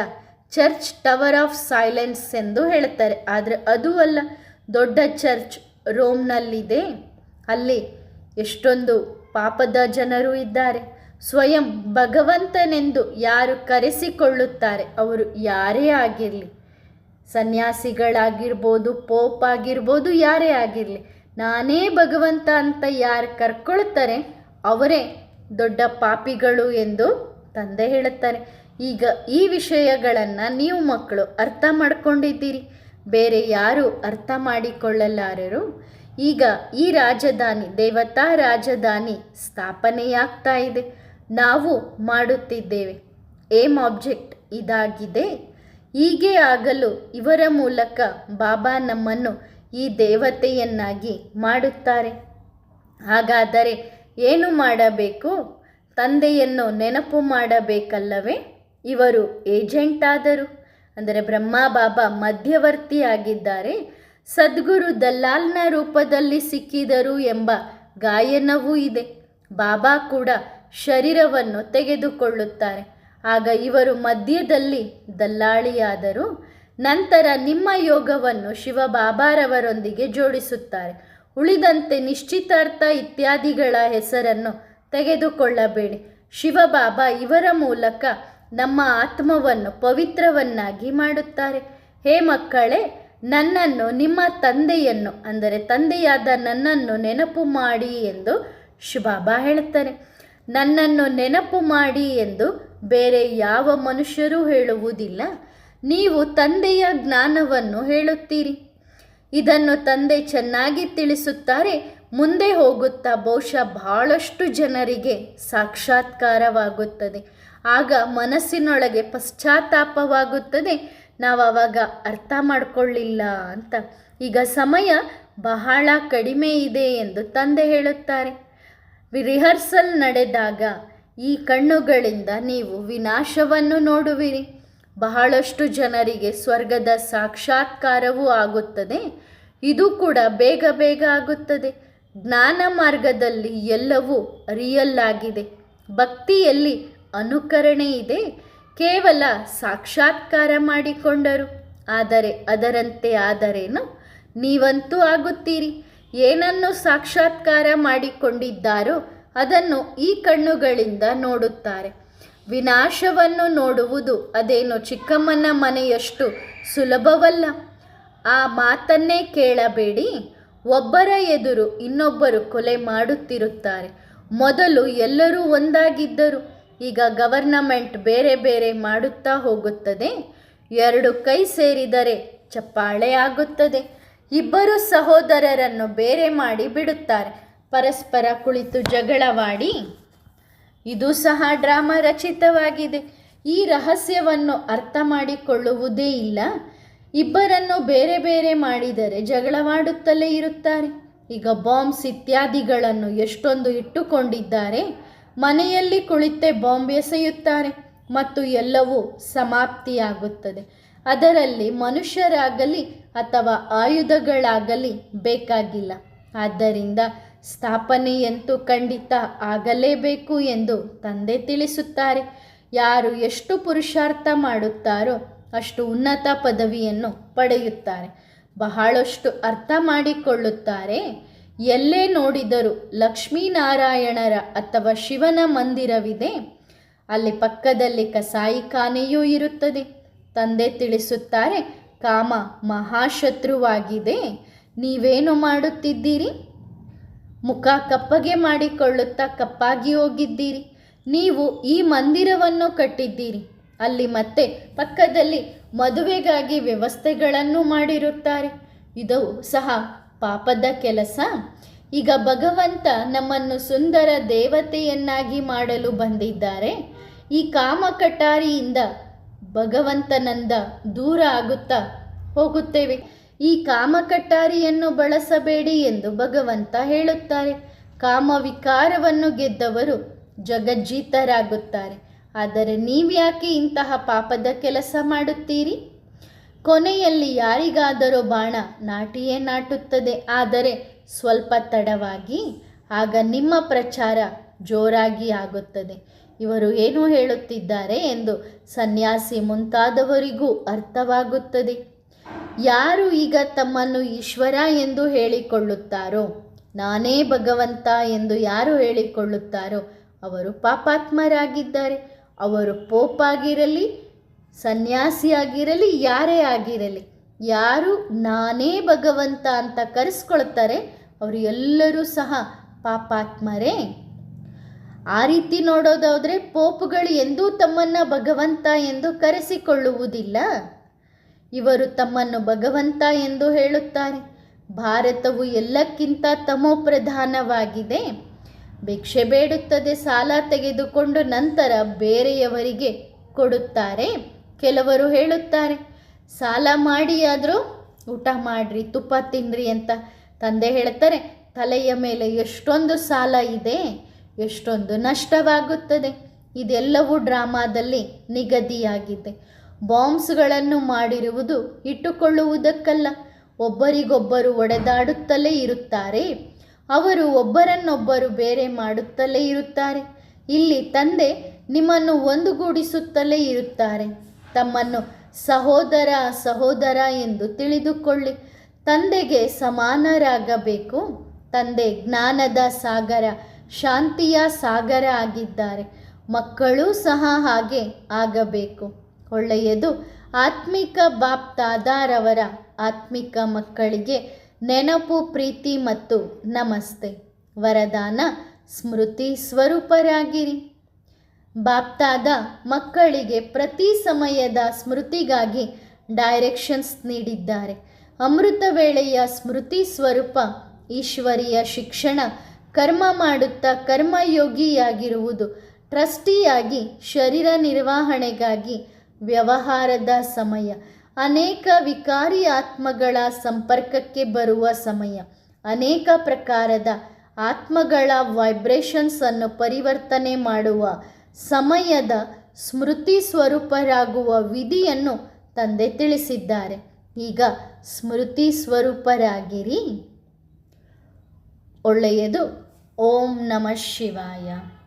ಚರ್ಚ್ ಟವರ್ ಆಫ್ ಸೈಲೆನ್ಸ್ ಎಂದು ಹೇಳ್ತಾರೆ. ಆದರೆ ಅದು ಅಲ್ಲ. ದೊಡ್ಡ ಚರ್ಚ್ ರೋಮ್ನಲ್ಲಿದೆ. ಅಲ್ಲಿ ಎಷ್ಟೊಂದು ಪಾಪದ ಜನರು ಇದ್ದಾರೆ. ಸ್ವಯಂ ಭಗವಂತನೆಂದು ಯಾರು ಕರೆಸಿಕೊಳ್ಳುತ್ತಾರೆ, ಅವರು ಯಾರೇ ಆಗಿರಲಿ, ಸನ್ಯಾಸಿಗಳಾಗಿರ್ಬೋದು, ಪೋಪ್ ಆಗಿರ್ಬೋದು, ಯಾರೇ ಆಗಿರಲಿ, ನಾನೇ ಭಗವಂತ ಅಂತ ಯಾರು ಕರ್ಕೊಳ್ತಾರೆ ಅವರೇ ದೊಡ್ಡ ಪಾಪಿಗಳು ಎಂದು ತಂದೆ ಹೇಳುತ್ತಾರೆ. ಈಗ ಈ ವಿಷಯಗಳನ್ನು ನೀವು ಮಕ್ಕಳು ಅರ್ಥ ಮಾಡ್ಕೊಂಡಿದ್ದೀರಿ. ಬೇರೆ ಯಾರು ಅರ್ಥ ಮಾಡಿಕೊಳ್ಳಲಾರರು. ಈಗ ಈ ರಾಜಧಾನಿ, ದೇವತಾ ರಾಜಧಾನಿ ಸ್ಥಾಪನೆಯಾಗ್ತಾ ಇದೆ. ನಾವು ಮಾಡುತ್ತಿದ್ದೇವೆ. ಏಮ್ ಆಬ್ಜೆಕ್ಟ್ ಇದಾಗಿದೆ. ಹೀಗೆ ಆಗಲು ಇವರ ಮೂಲಕ ಬಾಬಾ ನಮ್ಮನ್ನು ಈ ದೇವತೆಯನ್ನಾಗಿ ಮಾಡುತ್ತಾರೆ. ಹಾಗಾದರೆ ಏನು ಮಾಡಬೇಕು? ತಂದೆಯನ್ನು ನೆನಪು ಮಾಡಬೇಕಲ್ಲವೇ? ಇವರು ಏಜೆಂಟ್ ಆದರು, ಅಂದರೆ ಬ್ರಹ್ಮ ಬಾಬಾ ಮಧ್ಯವರ್ತಿಯಾಗಿದ್ದಾರೆ. ಸದ್ಗುರು ದಲ್ಲಾಲ್ನ ರೂಪದಲ್ಲಿ ಸಿಕ್ಕಿದರು ಎಂಬ ಗಾಯನವೂ ಇದೆ. ಬಾಬಾ ಕೂಡ ಶರೀರವನ್ನು ತೆಗೆದುಕೊಳ್ಳುತ್ತಾರೆ. ಆಗ ಇವರು ಮಧ್ಯದಲ್ಲಿ ದಲ್ಲಾಳಿಯಾದರು. ನಂತರ ನಿಮ್ಮ ಯೋಗವನ್ನು ಶಿವಬಾಬಾರವರೊಂದಿಗೆ ಜೋಡಿಸುತ್ತಾರೆ. ಉಳಿದಂತೆ ನಿಶ್ಚಿತಾರ್ಥ ಇತ್ಯಾದಿಗಳ ಹೆಸರನ್ನು ತೆಗೆದುಕೊಳ್ಳಬೇಡಿ. ಶಿವಬಾಬಾ ಇವರ ಮೂಲಕ ನಮ್ಮ ಆತ್ಮವನ್ನು ಪವಿತ್ರವನ್ನಾಗಿ ಮಾಡುತ್ತಾರೆ. ಹೇ ಮಕ್ಕಳೇ, ನನ್ನನ್ನು, ನಿಮ್ಮ ತಂದೆಯನ್ನು, ಅಂದರೆ ತಂದೆಯಾದ ನನ್ನನ್ನು ನೆನಪು ಮಾಡಿ ಎಂದು ಶಿವಬಾಬಾ ಹೇಳುತ್ತಾರೆ. ನನ್ನನ್ನು ನೆನಪು ಮಾಡಿ ಎಂದು ಬೇರೆ ಯಾವ ಮನುಷ್ಯರೂ ಹೇಳುವುದಿಲ್ಲ. ನೀವು ತಂದೆಯ ಜ್ಞಾನವನ್ನು ಹೇಳುತ್ತೀರಿ. ಇದನ್ನು ತಂದೆ ಚೆನ್ನಾಗಿ ತಿಳಿಸುತ್ತಾರೆ. ಮುಂದೆ ಹೋಗುತ್ತಾ ಬಹುಶಃ ಬಹಳಷ್ಟು ಜನರಿಗೆ ಸಾಕ್ಷಾತ್ಕಾರವಾಗುತ್ತದೆ. ಆಗ ಮನಸ್ಸಿನೊಳಗೆ ಪಶ್ಚಾತ್ತಾಪವಾಗುತ್ತದೆ, ನಾವು ಆವಾಗ ಅರ್ಥ ಮಾಡಿಕೊಳ್ಳಿಲ್ಲ ಅಂತ. ಈಗ ಸಮಯ ಬಹಳ ಕಡಿಮೆ ಇದೆ ಎಂದು ತಂದೆ ಹೇಳುತ್ತಾರೆ. ರಿಹರ್ಸಲ್ ನಡೆದಾಗ ಈ ಕಣ್ಣುಗಳಿಂದ ನೀವು ವಿನಾಶವನ್ನು ನೋಡುವಿರಿ. ಬಹಳಷ್ಟು ಜನರಿಗೆ ಸ್ವರ್ಗದ ಸಾಕ್ಷಾತ್ಕಾರವೂ ಆಗುತ್ತದೆ. ಇದು ಕೂಡ ಬೇಗ ಬೇಗ ಆಗುತ್ತದೆ. ಜ್ಞಾನ ಮಾರ್ಗದಲ್ಲಿ ಎಲ್ಲವೂ ರಿಯಲ್ ಆಗಿದೆ. ಭಕ್ತಿಯಲ್ಲಿ ಅನುಕರಣೆ ಇದೆ. ಕೇವಲ ಸಾಕ್ಷಾತ್ಕಾರ ಮಾಡಿಕೊಂಡರು. ಆದರೆ ಅದರಂತೆ ಆದರೇನು? ನೀವಂತೂ ಆಗುತ್ತೀರಿ. ಏನನ್ನು ಸಾಕ್ಷಾತ್ಕಾರ ಮಾಡಿಕೊಂಡಿದ್ದಾರೋ ಅದನ್ನು ಈ ಕಣ್ಣುಗಳಿಂದ ನೋಡುತ್ತಾರೆ. ವಿನಾಶವನ್ನು ನೋಡುವುದು ಅದೇನು ಚಿಕ್ಕಮ್ಮನ ಮನೆಯಷ್ಟು ಸುಲಭವಲ್ಲ. ಆ ಮಾತನ್ನೇ ಕೇಳಬೇಡಿ. ಒಬ್ಬರ ಎದುರು ಇನ್ನೊಬ್ಬರು ಕೊಲೆ ಮಾಡುತ್ತಿರುತ್ತಾರೆ. ಮೊದಲು ಎಲ್ಲರೂ ಒಂದಾಗಿದ್ದರು. ಈಗ ಗವರ್ನಮೆಂಟ್ ಬೇರೆ ಬೇರೆ ಮಾಡುತ್ತಾ ಹೋಗುತ್ತದೆ. ಎರಡು ಕೈ ಸೇರಿದರೆ ಚಪ್ಪಾಳೆ ಆಗುತ್ತದೆ. ಇಬ್ಬರು ಸಹೋದರರನ್ನು ಬೇರೆ ಮಾಡಿ ಬಿಡುತ್ತಾರೆ. ಪರಸ್ಪರ ಕುಳಿತು ಜಗಳವಾಡಿ. ಇದು ಸಹ ಡ್ರಾಮಾ ರಚಿತವಾಗಿದೆ. ಈ ರಹಸ್ಯವನ್ನು ಅರ್ಥ ಮಾಡಿಕೊಳ್ಳುವುದೇ ಇಲ್ಲ. ಇಬ್ಬರನ್ನು ಬೇರೆ ಬೇರೆ ಮಾಡಿದರೆ ಜಗಳವಾಡುತ್ತಲೇ ಇರುತ್ತಾರೆ. ಈಗ ಬಾಂಬ್ಸ್ ಇತ್ಯಾದಿಗಳನ್ನು ಎಷ್ಟೊಂದು ಇಟ್ಟುಕೊಂಡಿದ್ದಾರೆ. ಮನೆಯಲ್ಲಿ ಕುಳಿತೇ ಬಾಂಬ್ ಎಸೆಯುತ್ತಾರೆ ಮತ್ತು ಎಲ್ಲವೂ ಸಮಾಪ್ತಿಯಾಗುತ್ತದೆ. ಅದರಲ್ಲಿ ಮನುಷ್ಯರಾಗಲಿ ಅಥವಾ ಆಯುಧಗಳಾಗಲಿ ಬೇಕಾಗಿಲ್ಲ. ಆದ್ದರಿಂದ ಸ್ಥಾಪನೆಯಂತೂ ಖಂಡಿತ ಆಗಲೇಬೇಕು ಎಂದು ತಂದೆ ತಿಳಿಸುತ್ತಾರೆ. ಯಾರು ಎಷ್ಟು ಪುರುಷಾರ್ಥ ಮಾಡುತ್ತಾರೋ ಅಷ್ಟು ಉನ್ನತ ಪದವಿಯನ್ನು ಪಡೆಯುತ್ತಾರೆ. ಬಹಳಷ್ಟು ಅರ್ಥ ಮಾಡಿಕೊಳ್ಳುತ್ತಾರೆ. ಎಲ್ಲೇ ನೋಡಿದರೂ ಲಕ್ಷ್ಮೀನಾರಾಯಣರ ಅಥವಾ ಶಿವನ ಮಂದಿರವಿದೆ. ಅಲ್ಲಿ ಪಕ್ಕದಲ್ಲಿ ಕಸಾಯಿಖಾನೆಯೂ ಇರುತ್ತದೆ. ತಂದೆ ತಿಳಿಸುತ್ತಾರೆ, ಕಾಮ ಮಹಾಶತ್ರುವಾಗಿದೆ. ನೀವೇನು ಮಾಡುತ್ತಿದ್ದೀರಿ? ಮುಖ ಕಪ್ಪಗೆ ಮಾಡಿಕೊಳ್ಳುತ್ತಾ ಕಪ್ಪಾಗಿ ಹೋಗಿದ್ದೀರಿ. ನೀವು ಈ ಮಂದಿರವನ್ನು ಕಟ್ಟಿದ್ದೀರಿ. ಅಲ್ಲಿ ಮತ್ತೆ ಪಕ್ಕದಲ್ಲಿ ಮದುವೆಗಾಗಿ ವ್ಯವಸ್ಥೆಗಳನ್ನು ಮಾಡಿರುತ್ತಾರೆ. ಇದು ಸಹ ಪಾಪದ ಕೆಲಸ. ಈಗ ಭಗವಂತ ನಮ್ಮನ್ನು ಸುಂದರ ದೇವತೆಯನ್ನಾಗಿ ಮಾಡಲು ಬಂದಿದ್ದಾರೆ. ಈ ಕಾಮ ಕಟಾರಿಯಿಂದ ಭಗವಂತನಿಂದ ದೂರ ಆಗುತ್ತಾ ಹೋಗುತ್ತೇವೆ. ಈ ಕಾಮ ಕಟ್ಟಾರಿಯನ್ನು ಬಳಸಬೇಡಿ ಎಂದು ಭಗವಂತ ಹೇಳುತ್ತಾರೆ. ಕಾಮ ವಿಕಾರವನ್ನು ಗೆದ್ದವರು ಜಗಜ್ಜೀತರಾಗುತ್ತಾರೆ. ಆದರೆ ನೀವ್ಯಾಕೆ ಇಂತಹ ಪಾಪದ ಕೆಲಸ ಮಾಡುತ್ತೀರಿ? ಕೊನೆಯಲ್ಲಿ ಯಾರಿಗಾದರೂ ಬಾಣ ನಾಟಿಯೇ ನಾಟುತ್ತದೆ. ಆದರೆ ಸ್ವಲ್ಪ ತಡವಾಗಿ. ಆಗ ನಿಮ್ಮ ಪ್ರಚಾರ ಜೋರಾಗಿ ಆಗುತ್ತದೆ. ಇವರು ಏನು ಹೇಳುತ್ತಿದ್ದಾರೆ ಎಂದು ಸನ್ಯಾಸಿ ಮುಂತಾದವರಿಗೂ ಅರ್ಥವಾಗುತ್ತದೆ. ಯಾರು ಈಗ ತಮ್ಮನ್ನು ಈಶ್ವರ ಎಂದು ಹೇಳಿಕೊಳ್ಳುತ್ತಾರೋ, ನಾನೇ ಭಗವಂತ ಎಂದು ಯಾರು ಹೇಳಿಕೊಳ್ಳುತ್ತಾರೋ ಅವರು ಪಾಪಾತ್ಮರಾಗಿದ್ದಾರೆ. ಅವರು ಪೋಪ್ ಆಗಿರಲಿ, ಸನ್ಯಾಸಿಯಾಗಿರಲಿ, ಯಾರೇ ಆಗಿರಲಿ, ಯಾರು ನಾನೇ ಭಗವಂತ ಅಂತ ಕರೆಸ್ಕೊಳ್ತಾರೆ ಅವರು ಎಲ್ಲರೂ ಸಹ ಪಾಪಾತ್ಮರೇ. ಆ ರೀತಿ ನೋಡೋದಾದರೆ ಪೋಪ್ಗಳು ಎಂದೂ ತಮ್ಮನ್ನು ಭಗವಂತ ಎಂದು ಕರೆಸಿಕೊಳ್ಳುವುದಿಲ್ಲ. ಇವರು ತಮ್ಮನ್ನು ಭಗವಂತ ಎಂದು ಹೇಳುತ್ತಾರೆ. ಭಾರತವು ಎಲ್ಲಕ್ಕಿಂತ ತಮೋಪ್ರಧಾನವಾಗಿದೆ. ಭಿಕ್ಷೆ ಬೇಡುತ್ತದೆ, ಸಾಲ ತೆಗೆದುಕೊಂಡು ನಂತರ ಬೇರೆಯವರಿಗೆ ಕೊಡುತ್ತಾರೆ. ಕೆಲವರು ಹೇಳುತ್ತಾರೆ, ಸಾಲ ಮಾಡಿಯಾದರೂ ಊಟ ಮಾಡಿರಿ, ತುಪ್ಪ ತಿನ್ನಿರಿ ಅಂತ. ತಂದೆ ಹೇಳ್ತಾರೆ, ತಲೆಯ ಮೇಲೆ ಎಷ್ಟೊಂದು ಸಾಲ ಇದೆ, ಎಷ್ಟೊಂದು ನಷ್ಟವಾಗುತ್ತದೆ. ಇದೆಲ್ಲವೂ ಡ್ರಾಮಾದಲ್ಲಿ ನಿಗದಿಯಾಗಿದೆ. ಬಾಂಬ್ಸ್ಗಳನ್ನು ಮಾಡಿರುವುದು ಇಟ್ಟುಕೊಳ್ಳುವುದಕ್ಕಲ್ಲ. ಒಬ್ಬರಿಗೊಬ್ಬರು ಒಡೆದಾಡುತ್ತಲೇ ಇರುತ್ತಾರೆ. ಅವರು ಒಬ್ಬರನ್ನೊಬ್ಬರು ಬೇರೆ ಮಾಡುತ್ತಲೇ ಇರುತ್ತಾರೆ. ಇಲ್ಲಿ ತಂದೆ ನಿಮ್ಮನ್ನು ಒಂದುಗೂಡಿಸುತ್ತಲೇ ಇರುತ್ತಾರೆ. ತಮ್ಮನ್ನು ಸಹೋದರ ಸಹೋದರ ಎಂದು ತಿಳಿದುಕೊಳ್ಳಿ. ತಂದೆಗೆ ಸಮಾನರಾಗಬೇಕು. ತಂದೆ ಜ್ಞಾನದ ಸಾಗರ, ಶಾಂತಿಯ ಸಾಗರ ಆಗಿದ್ದಾರೆ. ಮಕ್ಕಳೂ ಸಹ ಹಾಗೆ ಆಗಬೇಕು. ಒಳ್ಳೆಯದು. ಆತ್ಮಿಕ ಬಾಪ್ ದಾದಾರವರ ಆತ್ಮಿಕ ಮಕ್ಕಳಿಗೆ ನೆನಪು, ಪ್ರೀತಿ ಮತ್ತು ನಮಸ್ತೆ. ವರದಾನ: ಸ್ಮೃತಿ ಸ್ವರೂಪರಾಗಿರಿ. ಬಾಪ್ತಾದ ಮಕ್ಕಳಿಗೆ ಪ್ರತಿ ಸಮಯದ ಸ್ಮೃತಿಗಾಗಿ ಡೈರೆಕ್ಷನ್ಸ್ ನೀಡಿದ್ದಾರೆ. ಅಮೃತ ವೇಳೆಯ ಸ್ಮೃತಿ ಸ್ವರೂಪ ಈಶ್ವರಿಯ ಶಿಕ್ಷಣ, ಕರ್ಮ ಮಾಡುತ್ತಾ ಕರ್ಮಯೋಗಿಯಾಗಿರುವುದು, ಟ್ರಸ್ಟಿಯಾಗಿ ಶರೀರ ನಿರ್ವಹಣೆಗಾಗಿ ವ್ಯವಹಾರದ ಸಮಯ, ಅನೇಕ ವಿಕಾರಿ ಆತ್ಮಗಳ ಸಂಪರ್ಕಕ್ಕೆ ಬರುವ ಸಮಯ, ಅನೇಕ ಪ್ರಕಾರದ ಆತ್ಮಗಳ ವೈಬ್ರೇಷನ್ಸನ್ನು ಪರಿವರ್ತನೆ ಮಾಡುವ ಸಮಯದ ಸ್ಮೃತಿ ಸ್ವರೂಪರಾಗುವ ವಿಧಿಯನ್ನು ತಂದೆ ತಿಳಿಸಿದ್ದಾರೆ. ಈಗ ಸ್ಮೃತಿ ಸ್ವರೂಪರಾಗಿರಿ. ಒಳ್ಳೆಯದು. ಓಂ ನಮಃ ಶಿವಾಯ.